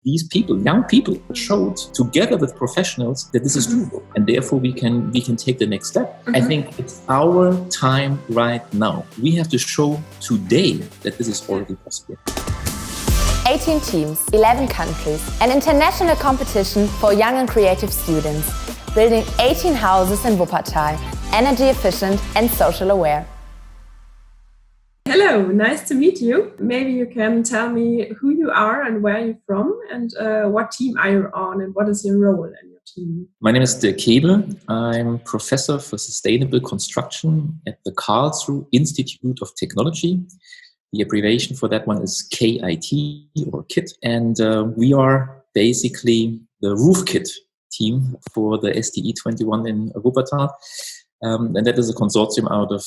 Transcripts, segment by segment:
These people, young people, showed together with professionals that this is doable, and therefore we can take the next step. I think it's our time right now. We have to show today that this is already possible. 18 teams, 11 countries, an international competition for young and creative students, building 18 houses in Wuppertal, energy efficient and social aware. Hello, nice to meet you. Maybe you can tell me who you are and where you're from and what team are you on and what is your role in your team? My name is Dirk Kebel. I'm professor for sustainable construction at the Karlsruhe Institute of Technology. The abbreviation for that one is KIT or KIT. And we are basically the roof kit team for the STE 21 in Wuppertal. And that is a consortium out of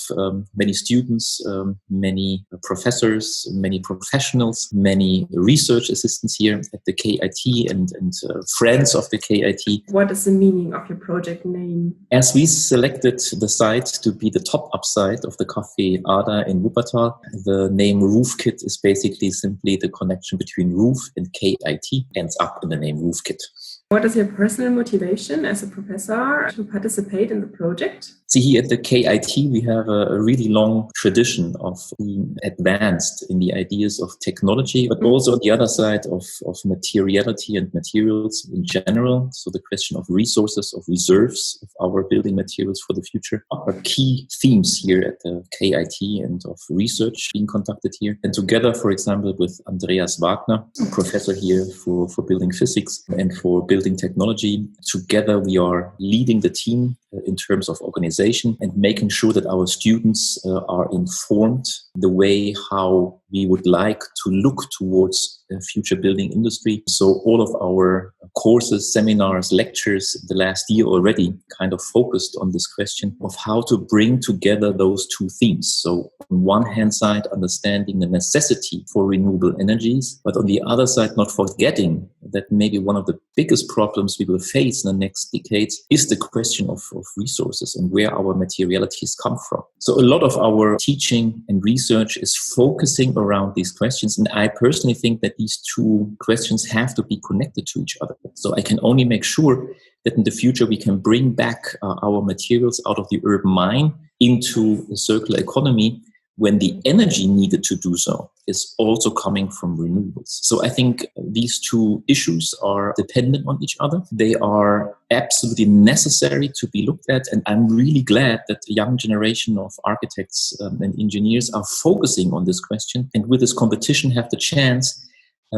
many students, many professors, many professionals, many research assistants here at the KIT and friends of the KIT. What is the meaning of your project name? As we selected the site to be the top-up site of the Café Ada in Wuppertal, the name Roof Kit is basically simply the connection between roof and KIT ends up in the name Roof Kit. What is your personal motivation as a professor to participate in the project? See, here at the KIT, we have a really long tradition of being advanced in the ideas of technology, but also on the other side of materiality and materials in general. So the question of resources, of reserves of our building materials for the future are key themes here at the KIT and of research being conducted here. And together, for example, with Andreas Wagner, a professor here for building physics and for building technology, together we are leading the team in terms of organization and making sure that our students are informed the way how we would like to look towards the future building industry. So all of our courses, seminars, lectures the last year already kind of focused on this question of how to bring together those two themes. So on one hand side, understanding the necessity for renewable energies, but on the other side, not forgetting that maybe one of the biggest problems we will face in the next decades is the question of resources and where our materialities come from. So a lot of our teaching and research is focusing around these questions. And I personally think that these two questions have to be connected to each other. So I can only make sure that in the future we can bring back our materials out of the urban mine into the circular economy when the energy needed to do so is also coming from renewables. So I think these two issues are dependent on each other. They are absolutely necessary to be looked at. And I'm really glad that the young generation of architects and engineers are focusing on this question. And with this competition have the chance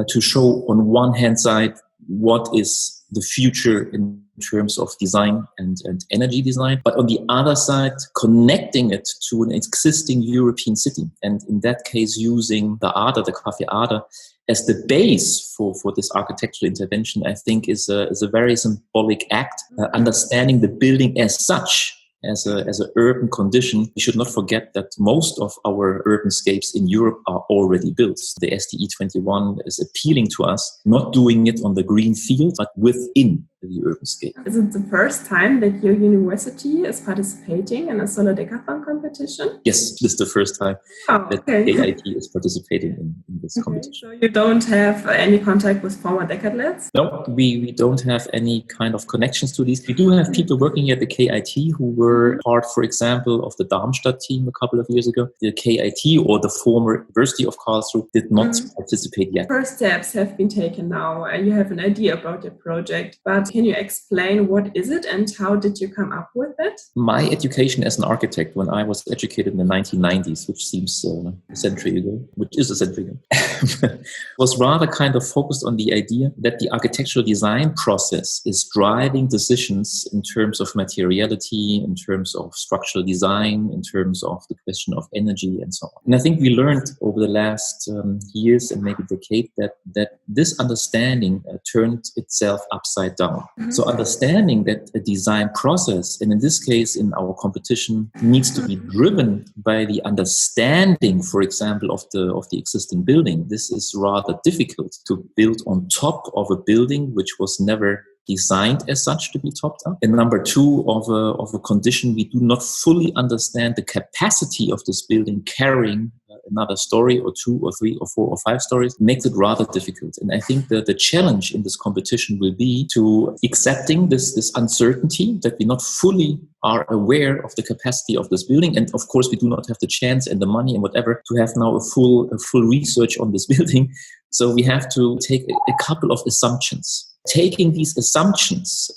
to show on one hand side what is the future in terms of design and energy design, but on the other side, connecting it to an existing European city. And in that case, using the Ada, the Café Ada, as the base for this architectural intervention, I think is a very symbolic act. Understanding the building as such, as an urban condition, we should not forget that most of our urbanscapes in Europe are already built. The STE 21 is appealing to us, not doing it on the green field, but within the urbanscape. Is it the first time that your university is participating in a solar decathlon competition? Yes, this is the first time that KIT is participating in this competition. So you don't have any contact with former decathletes? No, we don't have any kind of connections to these. We do have people working at the KIT who were part, for example, of the Darmstadt team a couple of years ago. The KIT or the former University of Karlsruhe did not participate yet. First steps have been taken now and you have an idea about your project, but can you explain what is it and how did you come up with it? My education as an architect, when I was educated in the 1990s, which seems a century ago, which is a century ago, was rather kind of focused on the idea that the architectural design process is driving decisions in terms of materiality, in terms of structural design, in terms of the question of energy and so on. And I think we learned over the last years and maybe decade that this understanding turned itself upside down. So understanding that a design process, and in this case in our competition, needs to be driven by the understanding, for example, of the existing building. This is rather difficult to build on top of a building which was never designed as such to be topped up. And number two, of a condition we do not fully understand the capacity of this building carrying another story or 2 or 3 or 4 or 5 stories makes it rather difficult. And I think that the challenge in this competition will be to accepting this uncertainty that we not fully are aware of the capacity of this building. And of course, we do not have the chance and the money and whatever to have now a full research on this building. So we have to take a couple of assumptions. Taking these assumptions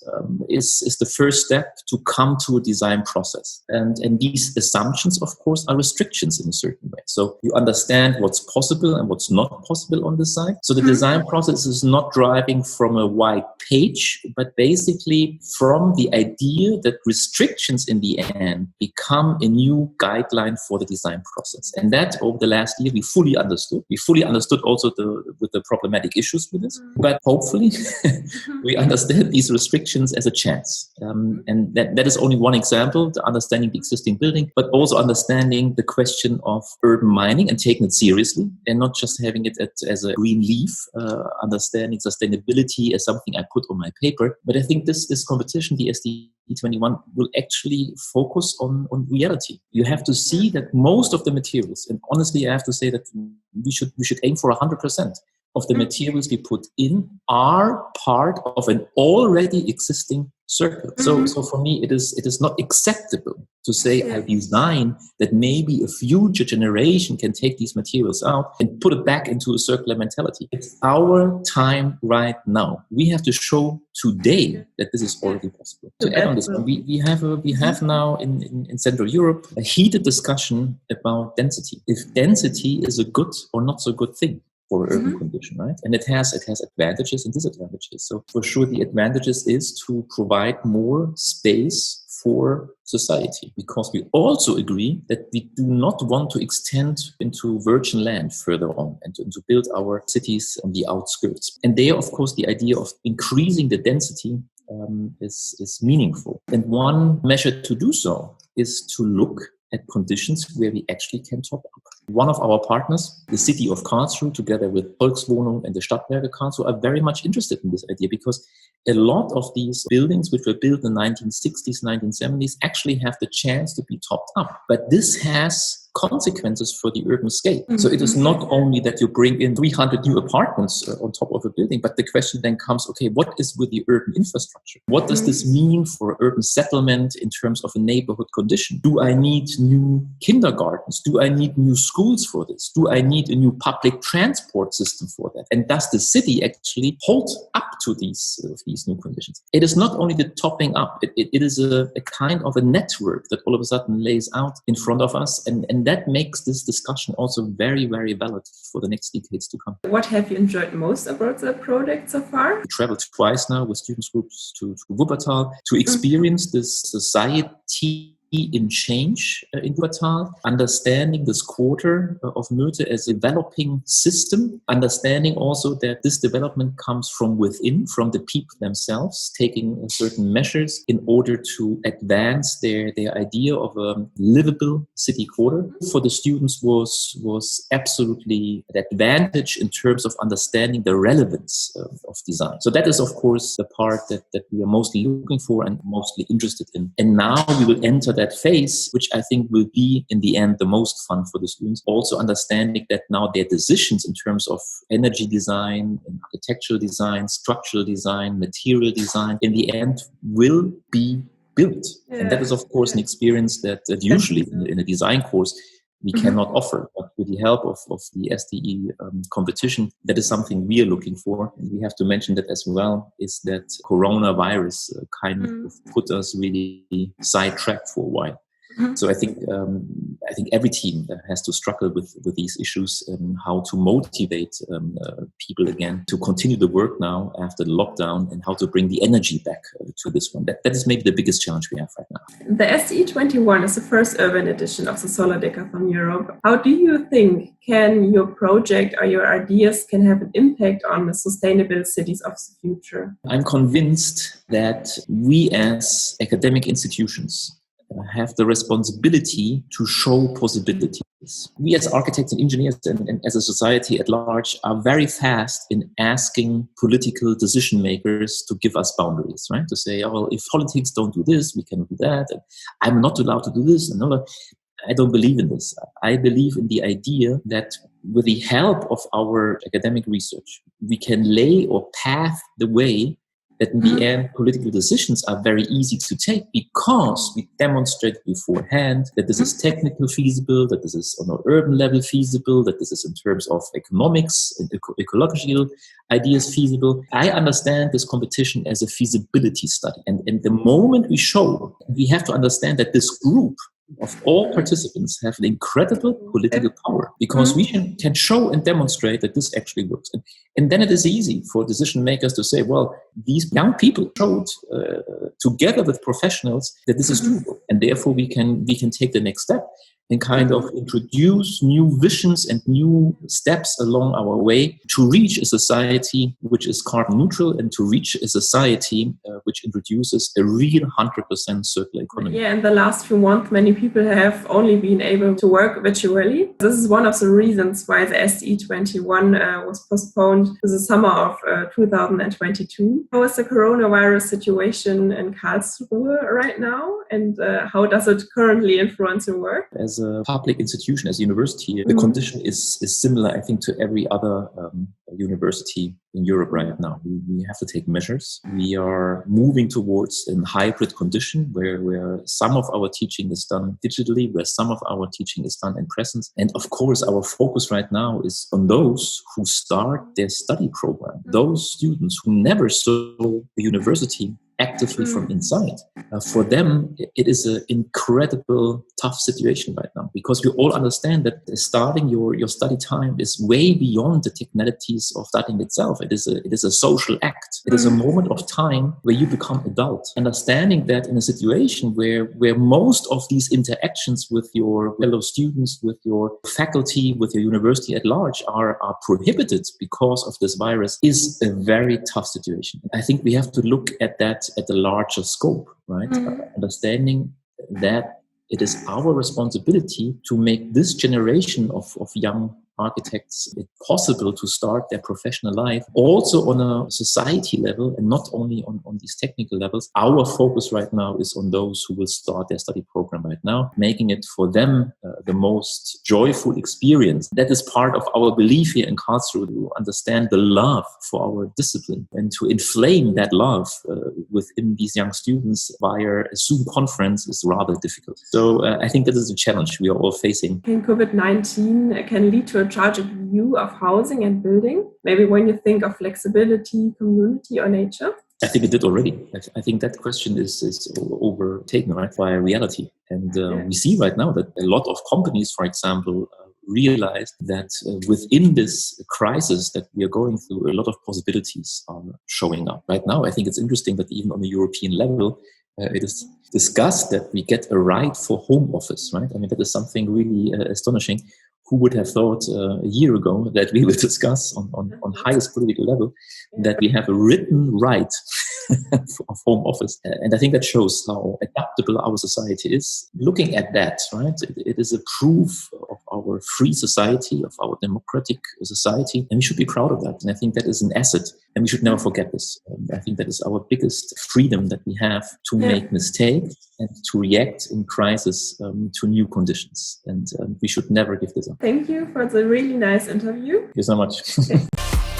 is the first step to come to a design process. And these assumptions, of course, are restrictions in a certain way. So you understand what's possible and what's not possible on the site. So the design process is not driving from a white page, but basically from the idea that restrictions in the end become a new guideline for the design process. And that over the last year, we fully understood. We fully understood also with the problematic issues with this. But hopefully, we understand these restrictions as a chance. And that is only one example, the understanding the existing building, but also understanding the question of urban mining and taking it seriously and not just having it as a green leaf, understanding sustainability as something I put on my paper. But I think this competition, the SDE21, will actually focus on reality. You have to see that most of the materials, and honestly, I have to say that we should aim for 100%. Of the materials we put in are part of an already existing circle. So for me, it is not acceptable to say I design that maybe a future generation can take these materials out and put it back into a circular mentality. It's our time right now. We have to show today that this is already possible. To add on this, we have now in Central Europe a heated discussion about density. If density is a good or not so good thing for an urban condition, right? And it has advantages and disadvantages. So for sure, the advantages is to provide more space for society, because we also agree that we do not want to extend into virgin land further on and to build our cities on the outskirts. And there, of course, the idea of increasing the density is meaningful. And one measure to do so is to look at conditions where we actually can top up. One of our partners, the city of Karlsruhe, together with Volkswohnung and the Stadtwerke Karlsruhe, are very much interested in this idea, because a lot of these buildings which were built in the 1960s, 1970s actually have the chance to be topped up. But this has consequences for the urban scale. So it is not only that you bring in 300 new apartments on top of a building, but the question then comes, okay, what is with the urban infrastructure? What does this mean for urban settlement in terms of a neighborhood condition? Do I need new kindergartens? Do I need new schools for this? Do I need a new public transport system for that? And does the city actually hold up to these new conditions? It is not only the topping up, it is a kind of a network that all of a sudden lays out in front of us, and that makes this discussion also very, very valid for the next decades to come. What have you enjoyed most about the project so far? We traveled twice now with students groups to Wuppertal to experience this society in change in Wuppertal, understanding this quarter of Myrte as a developing system, understanding also that this development comes from within, from the people themselves, taking certain measures in order to advance their idea of a livable city quarter. For the students was absolutely an advantage in terms of understanding the relevance of design. So that is, of course, the part that we are mostly looking for and mostly interested in. And now we will enter that phase, which I think will be in the end the most fun for the students. Also understanding that now their decisions in terms of energy design, architectural design, structural design, material design, in the end will be built. Yeah. And that is, of course, an experience that usually in a design course we cannot offer. But with the help of the SDE competition, that is something we are looking for. And we have to mention that as well, is that coronavirus kind of put us really sidetracked for a while. So I think every team has to struggle with these issues and how to motivate people again to continue the work now after the lockdown, and how to bring the energy back to this one. That is maybe the biggest challenge we have right now. The SDE21 is the first urban edition of the Solar Decathlon Europe. How do you think can your project or your ideas can have an impact on the sustainable cities of the future? I'm convinced that we as academic institutions have the responsibility to show possibilities. We as architects and engineers and as a society at large are very fast in asking political decision makers to give us boundaries, right? To say, oh, well, if politics don't do this, we cannot do that. And I'm not allowed to do this. And I don't believe in this. I believe in the idea that with the help of our academic research, we can lay or path the way that in the end, political decisions are very easy to take because we demonstrate beforehand that this is technically feasible, that this is on an urban level feasible, that this is in terms of economics and ecological ideas feasible. I understand this competition as a feasibility study. And the moment we show, we have to understand that this group of all participants have an incredible political power because we can show and demonstrate that this actually works. And then it is easy for decision makers to say, well, these young people showed together with professionals that this is doable. And therefore we can take the next step and kind of introduce new visions and new steps along our way to reach a society which is carbon neutral and to reach a society which introduces a real 100% circular economy. Yeah, in the last few months, many people have only been able to work virtually. This is one of the reasons why the SE21 was postponed to the summer of 2022. How is the coronavirus situation in Karlsruhe right now? And how does it currently influence your work? As a public institution, as a university, the condition is similar, I think, to every other university in Europe right now. We have to take measures. We are moving towards a hybrid condition where some of our teaching is done digitally, where some of our teaching is done in presence. And of course, our focus right now is on those who start their study program, those students who never saw the university actively from inside. For them, it is an incredible tough situation right now because we all understand that starting your study time is way beyond the technicalities of studying itself. It is a social act. It is a moment of time where you become adult. Understanding that in a situation where most of these interactions with your fellow students, with your faculty, with your university at large are prohibited because of this virus is a very tough situation. I think we have to look at that at the larger scope, right? Understanding that it is our responsibility to make this generation of young architects it possible to start their professional life also on a society level and not only on these technical levels. Our focus right now is on those who will start their study program right now, making it for them the most joyful experience. That is part of our belief here in Karlsruhe, to understand the love for our discipline and to inflame that love within these young students via a Zoom conference is rather difficult. So I think that is a challenge we are all facing. COVID-19 can lead to a tragic view of housing and building, maybe when you think of flexibility, community or nature? I think it did already. I think that question is overtaken, right, by reality. And we see right now that a lot of companies, for example, realized that within this crisis that we are going through, a lot of possibilities are showing up. Right now, I think it's interesting that even on the European level, it is discussed that we get a right for home office, right? I mean, that is something really astonishing. Who would have thought a year ago that we would discuss on highest political level that we have a written right of home office? And I think that shows how adaptable our society is. Looking at that, right, it is a proof of our free society, of our democratic society, and we should be proud of that. And I think that is an asset, and we should never forget this. I think that is our biggest freedom that we have to make mistakes and to react in crisis to new conditions. And we should never give this up. Thank you for the really nice interview. Thank you so much.